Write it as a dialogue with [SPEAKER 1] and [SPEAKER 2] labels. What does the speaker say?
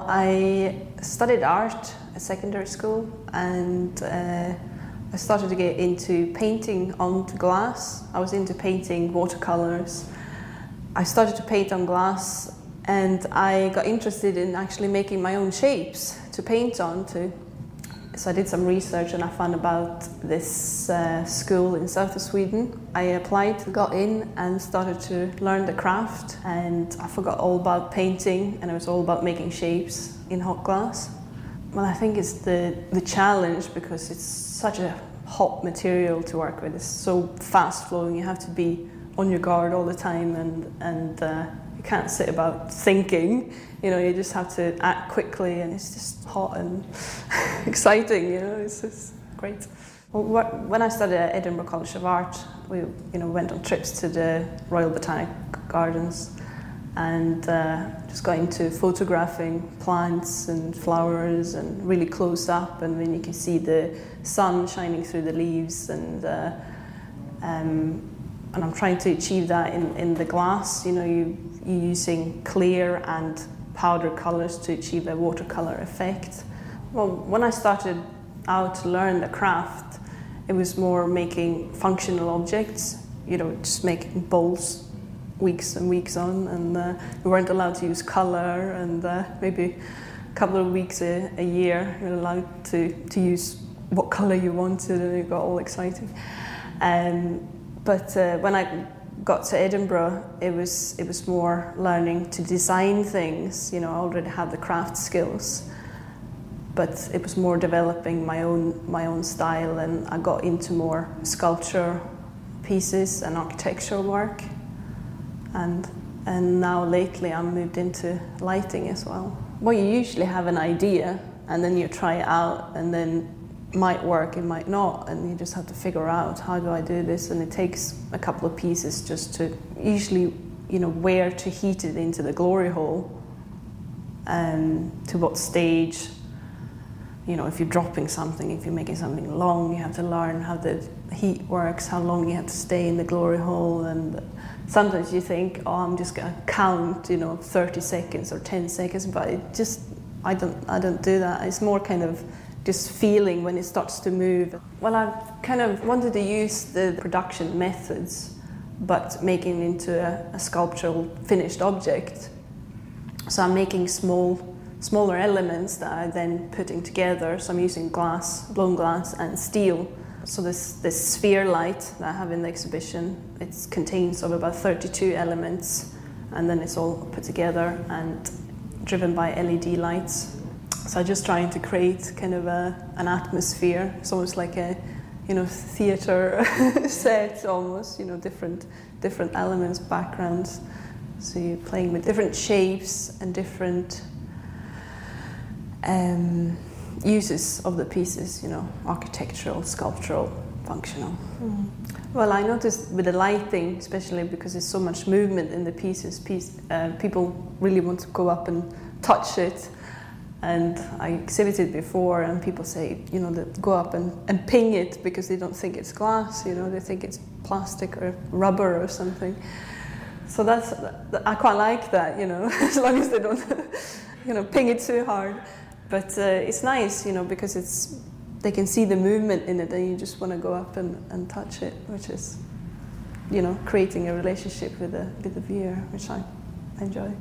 [SPEAKER 1] I studied art at secondary school, and I started to get into painting onto glass. I was into painting watercolors. I started to paint on glass, and I got interested in actually making my own shapes to paint onto. So I did some research and I found about this school in south of Sweden. I applied, got in and started to learn the craft, and I forgot all about painting, and it was all about making shapes in hot glass. Well, I think it's the challenge, because it's such a hot material to work with. It's so fast flowing, you have to be on your guard all the time, and you can't sit about thinking, you just have to act quickly, and it's just hot and exciting, it's just great. Well, when I studied at Edinburgh College of Art, we went on trips to the Royal Botanic Gardens, and just got into photographing plants and flowers, and really close up, and then you can see the sun shining through the leaves, and I'm trying to achieve that in the glass. You're using clear and powder colours to achieve a watercolour effect. Well, when I started out to learn the craft, it was more making functional objects, just making bowls weeks and weeks on, and we weren't allowed to use colour, and maybe a couple of weeks a year you're allowed to use what colour you wanted, and it got all exciting. But when I got to Edinburgh, it was more learning to design things. I already had the craft skills, but it was more developing my own style, and I got into more sculpture pieces and architectural work, and now lately I'm moved into lighting as well. Well, you usually have an idea, and then you try it out, and then it might work, it might not, and you just have to figure out, how do I do this? And it takes a couple of pieces just to usually, where to heat it into the glory hole, and to what stage. If you're dropping something, if you're making something long, you have to learn how the heat works, how long you have to stay in the glory hole, and sometimes you think, oh, I'm just going to count, 30 seconds or 10 seconds, but I don't do that. It's more kind of just feeling when it starts to move. Well, I kind of wanted to use the production methods, but making it into a sculptural finished object. So I'm making smaller elements that I'm then putting together. So I'm using glass, blown glass, and steel. So this sphere light that I have in the exhibition, it contains of about 32 elements, and then it's all put together and driven by LED lights. So I'm just trying to create kind of an atmosphere. It's almost like a theatre set, almost, different elements, backgrounds. So you're playing with different shapes and different uses of the pieces, architectural, sculptural, functional. Well, I noticed with the lighting, especially because there's so much movement in the pieces, people really want to go up and touch it. And I exhibited before, and people say, they go up and ping it because they don't think it's glass, they think it's plastic or rubber or something. So I quite like that, as long as they don't, ping it too hard. But it's nice, because they can see the movement in it, and you just want to go up and touch it, which is, creating a relationship with the viewer, which I enjoy.